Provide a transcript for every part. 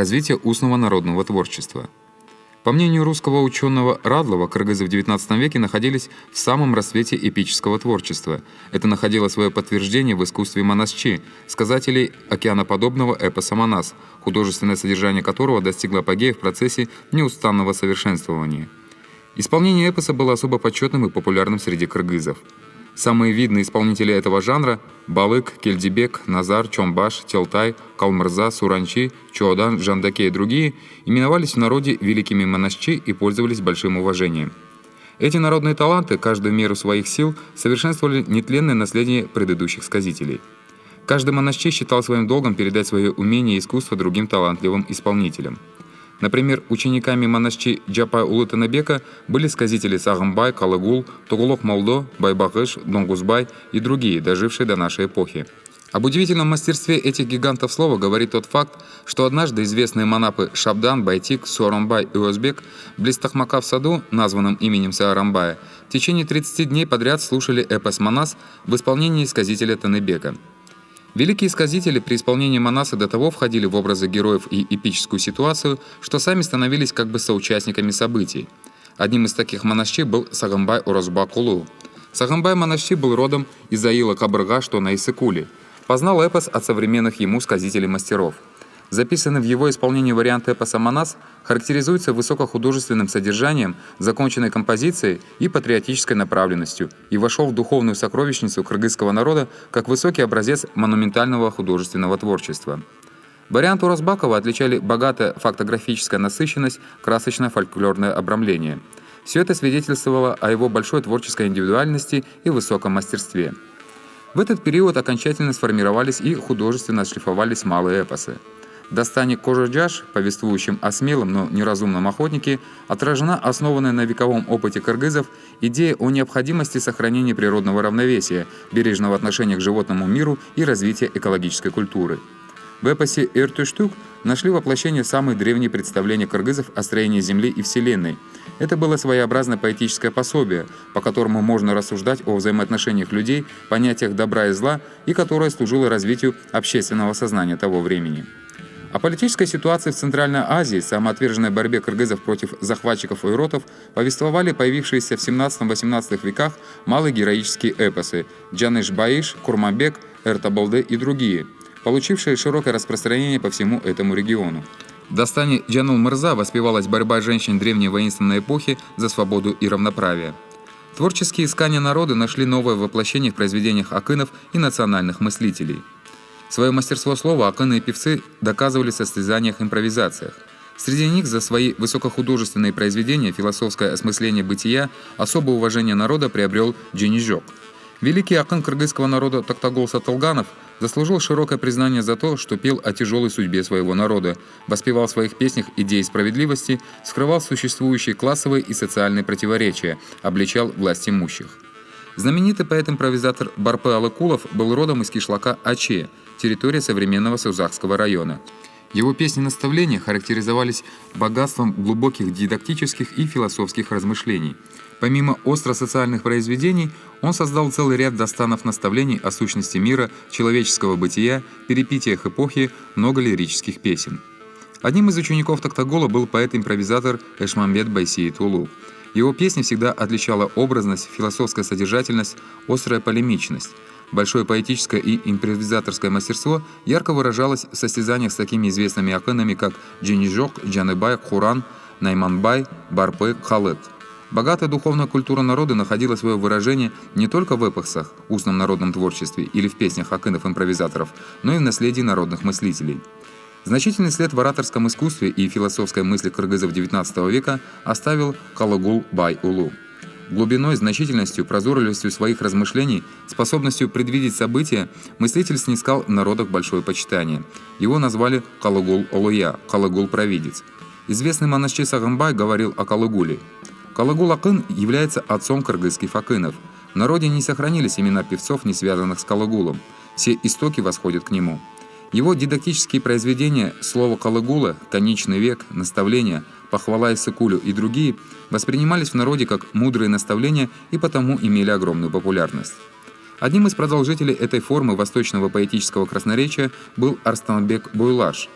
развитие устного народного творчества. По мнению русского ученого Радлова, кыргызы в XIX веке находились в самом расцвете эпического творчества. Это находило свое подтверждение в искусстве манасчи, сказателей океаноподобного эпоса «Манас», художественное содержание которого достигло апогея в процессе неустанного совершенствования. Исполнение эпоса было особо почетным и популярным среди кыргызов. Самые видные исполнители этого жанра – Балык, Кельдибек, Назар, Чомбаш, Телтай, Калмырза, Суранчи, Чуодан, Жандаке и другие – именовались в народе великими манасчи и пользовались большим уважением. Эти народные таланты, каждую меру своих сил, совершенствовали нетленное наследие предыдущих сказителей. Каждый манасчи считал своим долгом передать свое умение и искусство другим талантливым исполнителям. Например, учениками манасчи Джапай Улы Тыныбека были сказители Сагымбай, Калыгул, Тугулок Молдо, Байбагыш, Донгузбай и другие, дожившие до нашей эпохи. Об удивительном мастерстве этих гигантов слова говорит тот факт, что однажды известные манапы Шабдан, Байтик, Суарамбай и Озбек близ Тахмака в саду, названном именем Саарамбая, в течение 30 дней подряд слушали эпос «Манас» в исполнении сказителя Тыныбека. Великие сказители при исполнении Манаса до того входили в образы героев и эпическую ситуацию, что сами становились как бы соучастниками событий. Одним из таких манасчи был Сагымбай Орозбакулу. Сагымбай манасчи был родом из аила Кабырга, что на Иссыкуле. Познал эпос от современных ему сказителей-мастеров. Записанный в его исполнении вариант эпоса «Манас» характеризуется высокохудожественным содержанием, законченной композицией и патриотической направленностью и вошел в духовную сокровищницу кыргызского народа как высокий образец монументального художественного творчества. Вариант Уразбакова отличали богатая фактографическая насыщенность, красочное фольклорное обрамление. Все это свидетельствовало о его большой творческой индивидуальности и высоком мастерстве. В этот период окончательно сформировались и художественно отшлифовались малые эпосы. В «Дастане Кожаджаш», повествующем о смелом, но неразумном охотнике, отражена основанная на вековом опыте кыргызов идея о необходимости сохранения природного равновесия, бережного отношения к животному миру и развития экологической культуры. В эпосе «Эртуштук» нашли воплощение самые древние представления кыргызов о строении Земли и Вселенной. Это было своеобразное поэтическое пособие, по которому можно рассуждать о взаимоотношениях людей, понятиях добра и зла, и которое служило развитию общественного сознания того времени. О политической ситуации в Центральной Азии, самоотверженной борьбе кыргызов против захватчиков и уйротов, повествовали появившиеся в 17-18 веках малые героические эпосы Джаныш-Баиш, Курманбек, Эртабалде и другие, получившие широкое распространение по всему этому региону. В «Дастане Джанул-Мырза» воспевалась борьба женщин древней воинственной эпохи за свободу и равноправие. Творческие искания народа нашли новое воплощение в произведениях акынов и национальных мыслителей. Свое мастерство слова акыны и певцы доказывали в состязаниях-импровизациях. Среди них за свои высокохудожественные произведения философское осмысление бытия особое уважение народа приобрел Дженижок. Великий акын кыргызского народа Токтагул Сатылганов заслужил широкое признание за то, что пел о тяжелой судьбе своего народа, воспевал в своих песнях идеи справедливости, скрывал существующие классовые и социальные противоречия, обличал власть имущих. Знаменитый поэт-импровизатор Барпы Алыкулов был родом из кишлака Аче, территория современного Сузакского района. Его песни-наставления характеризовались богатством глубоких дидактических и философских размышлений. Помимо остро-социальных произведений, он создал целый ряд достанов наставлений о сущности мира, человеческого бытия, перипетиях эпохи, много лирических песен. Одним из учеников Токтагола был поэт-импровизатор Эшмамбет Байсиет Улу. Его песни всегда отличала образность, философская содержательность, острая полемичность. Большое поэтическое и импровизаторское мастерство ярко выражалось в состязаниях с такими известными акынами, как Дженижок, Джаныбай, Хуран, Найманбай, Барпы, Халык. Богатая духовная культура народа находила свое выражение не только в эпосах, устном народном творчестве или в песнях акынов-импровизаторов, но и в наследии народных мыслителей. Значительный след в ораторском искусстве и философской мысли кыргызов XIX века оставил Калыгул Бай Улу. Глубиной, значительностью, прозорливостью своих размышлений, способностью предвидеть события, мыслитель снискал в народах большое почитание. Его назвали Калыгул Олуя, Калыгул-провидец. Известный манасчи Сагымбай говорил о Калыгуле. Калыгул Акын является отцом кыргызских акынов. В народе не сохранились имена певцов, не связанных с Калыгулом. Все истоки восходят к нему. Его дидактические произведения «Слово Калыгула», «Конечный век», «Наставления», «Похвала Иссыкулю» и другие воспринимались в народе как мудрые наставления и потому имели огромную популярность. Одним из продолжителей этой формы восточного поэтического красноречия был Арстанбек Буйлаш.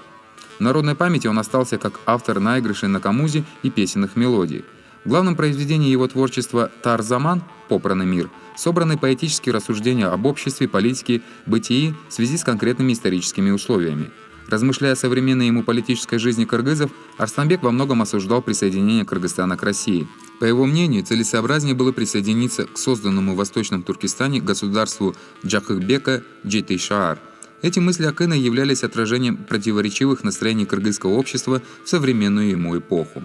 В народной памяти он остался как автор наигрышей на камузе и песенных мелодий. В главном произведении его творчества «Тар-Заман» «Попранный мир» собраны поэтические рассуждения об обществе, политике, бытии в связи с конкретными историческими условиями. Размышляя о современной ему политической жизни кыргызов, Арсланбек во многом осуждал присоединение Кыргызстана к России. По его мнению, целесообразнее было присоединиться к созданному в Восточном Туркестане государству Джахыкбека Джейтей-Шаар. Эти мысли Акына являлись отражением противоречивых настроений кыргызского общества в современную ему эпоху.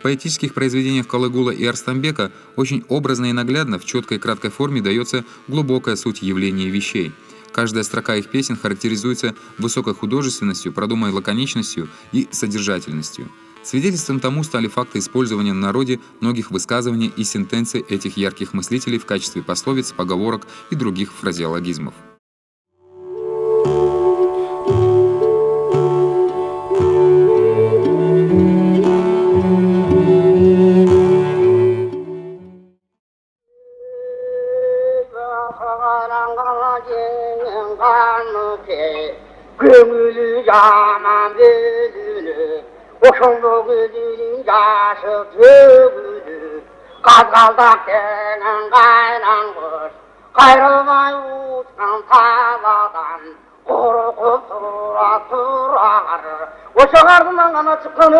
В поэтических произведениях Калыгула и Арсланбека очень образно и наглядно в четкой и краткой форме дается глубокая суть явлений и вещей. Каждая строка их песен характеризуется высокой художественностью, продуманной лаконичностью и содержательностью. Свидетельством тому стали факты использования в народе многих высказываний и сентенций этих ярких мыслителей в качестве пословиц, поговорок и других фразеологизмов. Gönlü yaman bölünü, oşunlu gülün yaşı tövülü, Kazgaldak denen kaynanmış, kayrılmay uçkan taladan, korkup turar, oşun ardından kana çıkın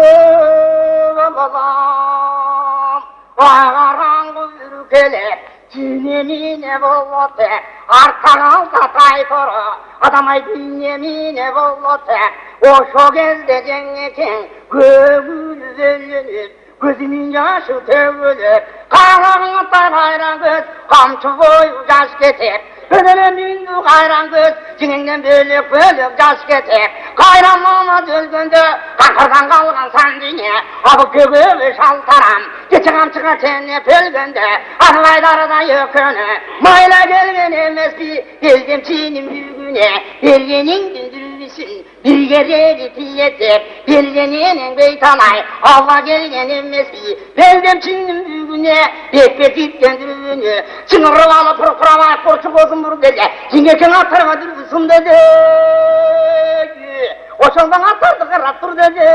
babam, ağaran ülkele, Dünyemine bollate, arkan alta taytoro, adamay dünyemine bollate, o şu gezde cennetin, göğül bölünür, gözümün yaşı tövülür, kanarına hayran göz, kamçı boyu yaş getir, önüne bündü hayran göz, cinenden bölük bölük yaş getir, kayranmama dölgünde, kakırdan kalgan sandine, abı göğü şaltaram, geçen çıkan tenne pölgünde, arılayları da yökünü, mayla gelgen emez geldim çiğnim büyüğüne, belgenin gündürmüşsün, bir gece tiyeti, belgenin beytanay, Allah gelgen emez geldim çiğnim büyüğüne, bekbekit gündürünü, çınırıvalı pırpıravar, porçu bozun buru dedi, cingeken atırma dürüsün dedi, oşandan atardı kırat dur dedi,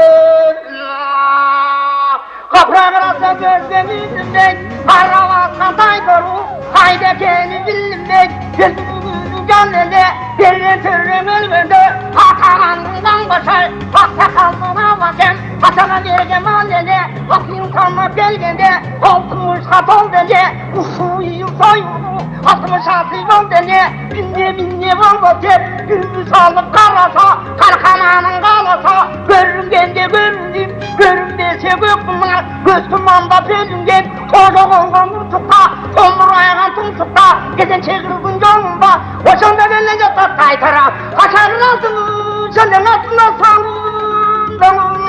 Kaprağı rasa gözlemizimden, Karravaskan taydoru, Haydekeni bilmem, Gözümün gönlünde, Birinin türlüm ölmünde, Hakanından başar, Haksakalına bakım, Hatana vergem annene, Bakayım tanmak gelgende, Altmış hat ol dene, Ufu yıl soyunu, 66 yol dene, Binne vallatet, Gündüz alıp karasa, Karkananın kalasa, Görüngende göründüm, Görünmese gökbunlar, Göz tumanda bölüngen, Koca olgan nutukta, Tomur ayağın tumsukta, Gezen çekirdin yolunda, Oşanda benle yatak kaytara, Kaşarın altını, Senden altından sağlığından.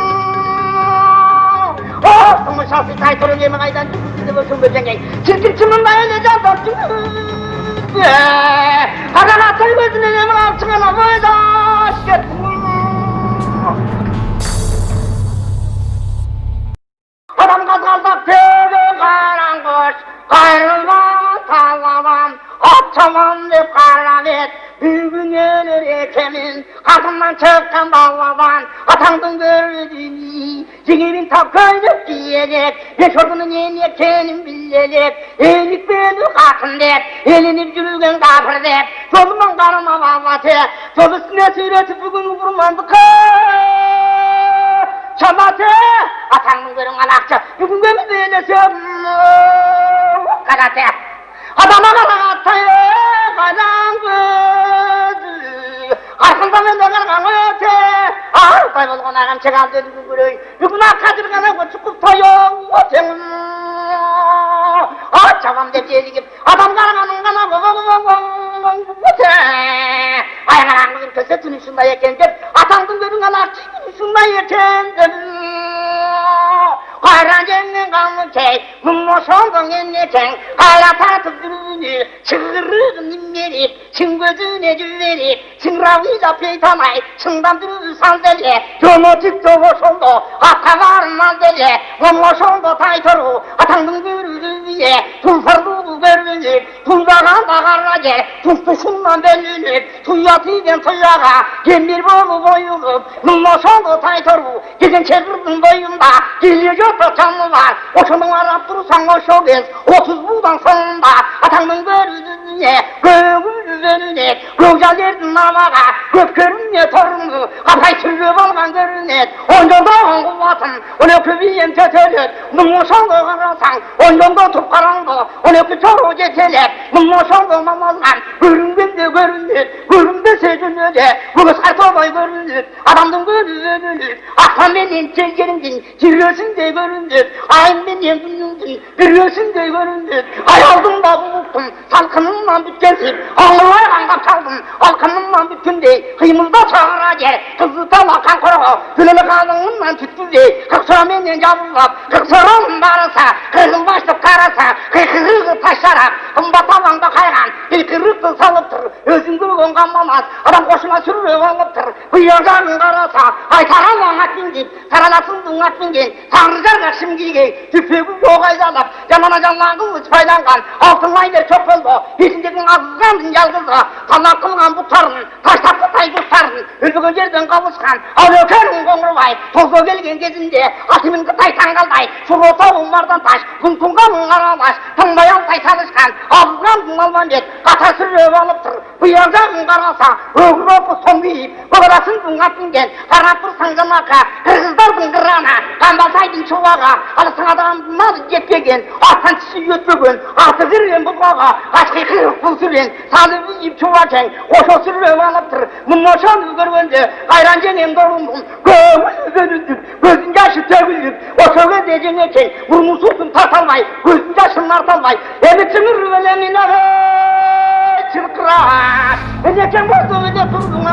Altımı şahsı kaytara, Yemin aydan tüksüzü başım böcengen, Çirkin çımında öyle candan tüksüzü, Kadan atın gözüne yemin alçığına boydaş gettim. Adam kazaldak tövbe karangoş, Kayrılmam tallamam, Atçamam deyip karavet, Büyüğün ölür ekemin, Kadından çıkan balladan, Atandın gördüğünü, Ciğerin tap köylük diyecek, Beş ordunun en yekenin bilecek, Elik beni katın deyip, Elini cülügen kapır deyip, Yolundan kanıma vallatı, Yol üstüne sürütüp bugün vurmandı Çalatı, atanın görün alakçı, bugün gömü böylesi, Karatı, adama kalatayı, kalan gözü, Arkında ben de kalkan öte, Ağırtay bolğun ağam çekaldı ödüğü görüy, bugün akadır kana çıkıp tayo, öteğim, Çavam deyip yedigip, adam kalkanın kana, öte, Ayağın ağabeyim köse tünüşünde yeken deyip, atandın görün alakçı tünüşünde yeken deyip, Kayran cennin kanlı key, mummoşoldun enneken, Kayra tartıp dürünü, çığırırın nimmerip, çın gözüne cüverip, çın ravıyla peytamay, çından dürü sandalye, Yomu tüktü hoşoldu, hatta varın aldele, mummoşoldu taytoru, atandın görülüye, tulfarlı görünüp, tuzağa da kara gel, tustuşundan bölünüp, tuya tüyden tuyağa, gemir bolu boyulup, nunlaşalı taytoru, gidin çevirdin boyunda, geliyor da canlı var, oşunun arap durursan o şobez, 30 buğdan sonunda, atanın görününe, göğünü önüne, göğcal verdin namağa, gök görününe torunu, kafayı sürüp algan görünet, onca dağın kuvvatın, onu köbeyim tötölüp, nunlaşalı karasan, onca tup karandı, onu küçoru getelep, nunlaşalı namazlan, göründü de göründü sözünü de, bu kız kartoday göründü, adamın görünü, akşam benim çelgerimdin, giriyorsun de göründü, ayın benim günümdün, giriyorsun de göründü, ay aldım da buluttum, salkınımla bütkezip, ağlılar kankap çaldım, alkınımla bütün de, kıymılda çağıra gel, kızı talakan koro, gülünü kadınımla tüttü de, kıksıra menden yavrullap, kıksıramın barasa, kırgın başlık karasa, kıykırığı taşlara, kımba tavanda kaygan, kıykırıklı salıptır, özün gülgün kanmamaz, adam koşuna sürüyor alıptır, bıyırcanın karasa, aytaran at bingin, taranasın at bingin, tanrıcar kaşım giygen, tüpüğü yok ayzalap, canana canlan kılıç paylangan, altın aylar çok oldu, peşindeki azızlandın yalgızı, kanlan kılgan bu tarın, taş tapı tay dostarın, ölbügün yerden kavuşkan, al ökerin konur vay, tozlu gelgen gezinde, atımın kıtay tangalday, şuru tavuğun vardan taş, kuntunganın aralaş, tanbayan tay çalışkan, azızlandın almamet, kata sürüyor alıptır, bıyırcanın karasa, öğür opu son deyip, kıvırasın atingen, karapır sangamaka, kırgızdardın kırana, kambalsaydın çuvağa, alısın adamlar gepegen, atan çişi götbögün, artı zirgen bukağa, aşkı kırık bul süren, salı yiyip çuvaken, oşo sürüyor alıptır, mınnoşan görgünde, gayran cenem dorundum, göğümün üzerindüm, gözün yaşı tövülüp, oşo gözecen eken, burnu sultun tartalmay, gözün yaşın artalmay, emitçinin rüvelemine, çırkıra, eceken bozduğu de turdun